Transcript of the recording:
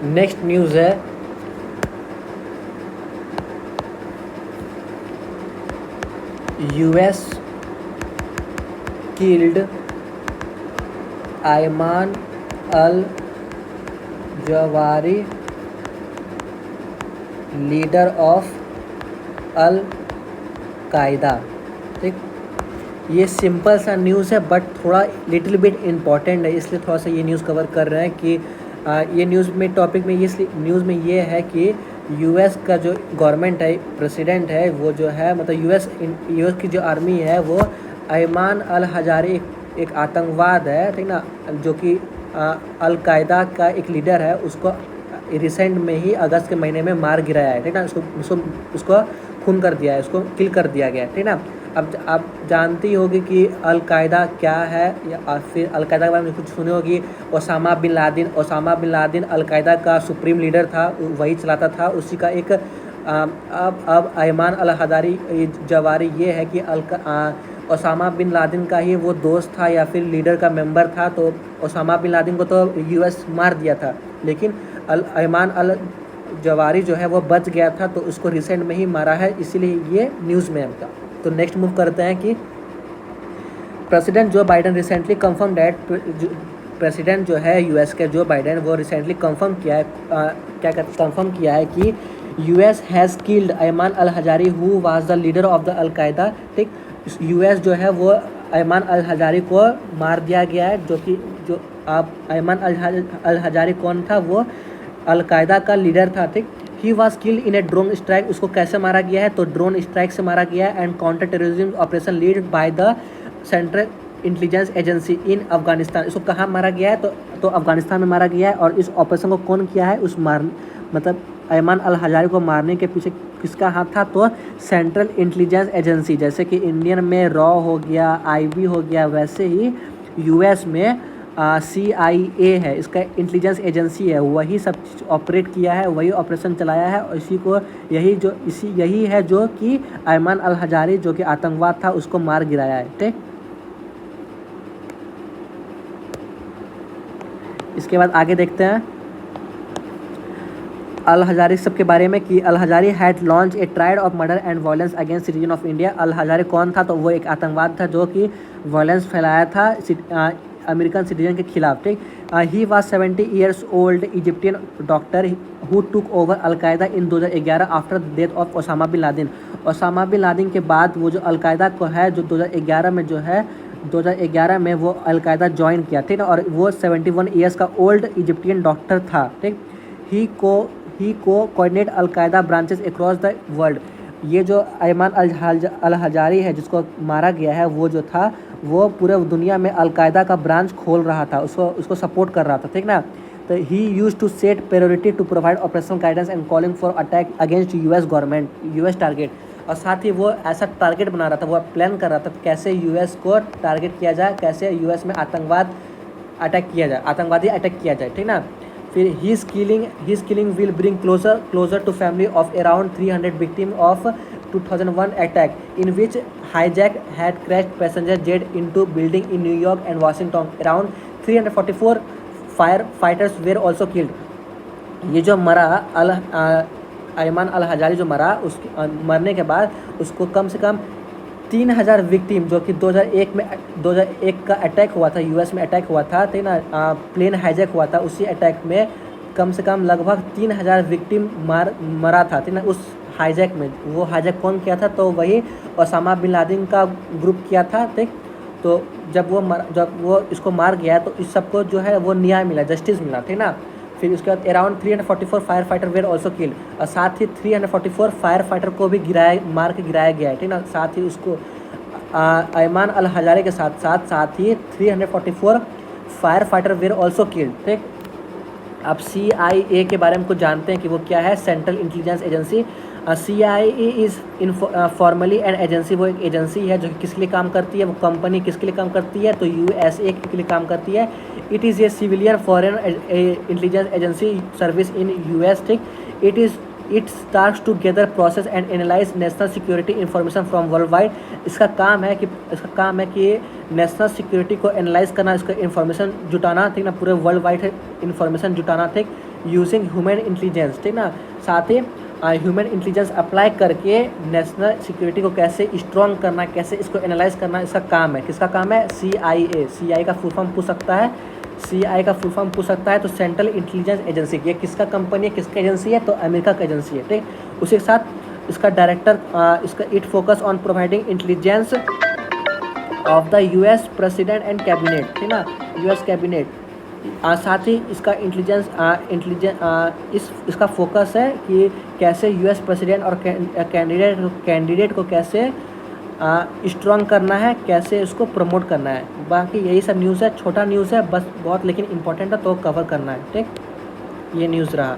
Next news है US killed Ayman al Zawahiri leader of Al Qaeda. ठीक, ये simple सा न्यूज़ है बट थोड़ा लिटिल बिट इम्पॉर्टेंट है, इसलिए थोड़ा सा ये न्यूज़ कवर कर रहे हैं कि ये न्यूज़ में टॉपिक में ये न्यूज़ में ये है कि यूएस का जो गवर्नमेंट है, प्रेसिडेंट है, वो जो है मतलब यूएस की जो आर्मी है वो अयमान अल हजारी एक आतंकवाद है, ठीक ना, जो कि अल कायदा का एक लीडर है, उसको रिसेंट में ही अगस्त के महीने में मार गिराया है, ठीक ना, उसको खून कर दिया है, उसको किल कर दिया गया है, ठीक ना। अब आप जानती होगी कि अल कायदा क्या है, या फिर अल कायदा के बारे में कुछ सुनी होगी। ओसामा बिन लादेन अल कायदा का सुप्रीम लीडर था, वही चलाता था, उसी का एक अब अयमान अल हजारी जवारी ये है कि ओसामा बिन लादेन का ही वो दोस्त था या फिर लीडर का मेंबर था। तो ओसामा बिन लादेन को तो यूएस मार दिया था, लेकिन अयमान अल जवारी जो है वो बच गया था, तो उसको रिसेंट में ही मारा है, इसीलिए ये न्यूज़ में है। तो नेक्स्ट मूव करते हैं कि president Joe Biden recently confirm that, president जो है यूएस के जो बाइडेन, वो रिसेंटली कंफर्म किया है, कंफर्म किया है कि US has killed Ayman al Zawahiri who was the leader of the al Qaeda. ठीक, यूएस जो है वो अयमान अल हजारी को मार दिया गया है, जो आप अयमान अल हजारी कौन था, वो अल कायदा का लीडर था। ठीक, he was killed in A drone strike, उसको कैसे मारा गया है, तो ड्रोन स्ट्राइक से मारा गया है, and counter terrorism operation lead by the Central Intelligence Agency in Afghanistan. इसको कहाँ मारा गया है, तो अफगानिस्तान में मारा गया है। और इस ऑपरेशन को कौन किया है, मतलब अयमान अल हजारी को मारने के पीछे किसका हाथ था, तो सेंट्रल इंटेलिजेंस एजेंसी, जैसे कि इंडियन में रॉ हो गया, आईबी हो गया, वैसे ही यूएस में CIA है, इसका इंटेलिजेंस एजेंसी है, वही सब ऑपरेट किया है, वही ऑपरेशन चलाया है, और यही है जो कि अयमान अल हजारी जो कि आतंकवाद था उसको मार गिराया है। ठीक, इसके बाद आगे देखते हैं अल हजारी सब के बारे में कि al Zawahiri had launch a trial of murder and violence against citizen of India. Al Zawahiri कौन था, तो वो एक आतंकवाद था जो कि वायलेंस फैलाया था अमेरिकन सिटीजन के खिलाफ। ठीक, he was 70 years old Egyptian doctor who took over Al Qaeda in 2011 after death of Osama bin Laden. Osama bin Laden के बाद वो जो अलकायदा को है, जो 2011 में जो है 2011 में वो अलकायदा ज्वाइन किया, ठीक है, और वो 71 ईयर्स का ओल्ड इजिप्टियन डॉक्टर था। ठीक, ही को coordinate al Qaeda branches across the world. ये जो अयमान अल हजारी है जिसको मारा गया है, वो जो था वो पूरे दुनिया में अलकायदा का ब्रांच खोल रहा था, उसको सपोर्ट कर रहा था। ठीक ना, तो he use to set priority to provide operational guidance and calling for attack against US government, US target. और साथ ही वो ऐसा टारगेट बना रहा था, वो प्लान कर रहा था कैसे यूएस को टारगेट किया जाए, कैसे यूएस में आतंकवादी अटैक किया जाए। ठीक ना, फिर his killing will bring closer to family of around 300 victims of 2001 attack in which hijack had crashed passenger jet into building in New York and Washington. Around 344 firefighters were also killed. ये जो मरा Ayman al Hazari जो मरा, उसके मरने के बाद उसको कम से कम 3000 विक्टिम, जो कि 2001 का अटैक हुआ था, यूएस में अटैक हुआ था, ठीक ना, प्लेन हाईजैक हुआ था, उसी अटैक में कम से कम लगभग 3000 विक्टिम मरा था, ठीक ना, उस हाईजैक में। वो हाईजैक कौन किया था, तो वही ओसामा बिन लादेन का ग्रुप किया था। ठीक, तो जब वो इसको मार गया तो इस सबको जो है वो न्याय मिला, जस्टिस मिला, ठीक ना। फिर उसके बाद around 344 fire fighter were also killed, और साथ ही 344 फायर फाइटर को भी मार के गिराया गया है, ठीक ना। साथ ही उसको अयमान अल हजारे के साथ ही 344 fire fighter were also killed. ठीक, अब CIA के बारे में कुछ जानते हैं कि वो क्या है, central Intelligence agency. CIA is formally an agency, वो एक एजेंसी है जो किसके लिए काम करती है, वो कंपनी किसके लिए काम करती है, तो USA के लिए काम करती है। It is a civilian foreign intelligence agency service in US। ठीक, it starts to gather process and analyse national security information from world wide. इसका काम है कि नेशनल सिक्योरिटी को एनालाइज करना, इसका इन्फॉर्मेशन जुटाना, ठीक ना, पूरे वर्ल्ड वाइड इन्फॉर्मेशन जुटाना। ठीक, यूजिंग ह्यूमन इंटेलिजेंस, ठीक ना। साथ ही ह्यूमन इंटेलिजेंस अप्लाई करके नेशनल सिक्योरिटी को कैसे स्ट्रॉन्ग करना, कैसे इसको एनालाइज करना, इसका काम है। किसका काम है? CIA। CIA का फुल फॉर्म पूछ सकता है, CIA का फुल फॉर्म पूछ सकता है। तो सेंट्रल इंटेलिजेंस एजेंसी, ये किसका कंपनी है, किसका एजेंसी है? तो अमेरिका का एजेंसी है, ठीक। उसी के साथ इसका डायरेक्टर, इसका it focus on providing intelligence of the US president and cabinet, ठीक ना, US कैबिनेट। साथ ही इसका इसका फोकस है कि कैसे US प्रेसिडेंट और कैंडिडेट को कैसे स्ट्रॉन्ग करना है, कैसे उसको प्रमोट करना है। बाकी यही सब न्यूज़ है, छोटा न्यूज़ है बस, बहुत लेकिन इंपॉर्टेंट है तो कवर करना है, ठीक। ये न्यूज़ रहा।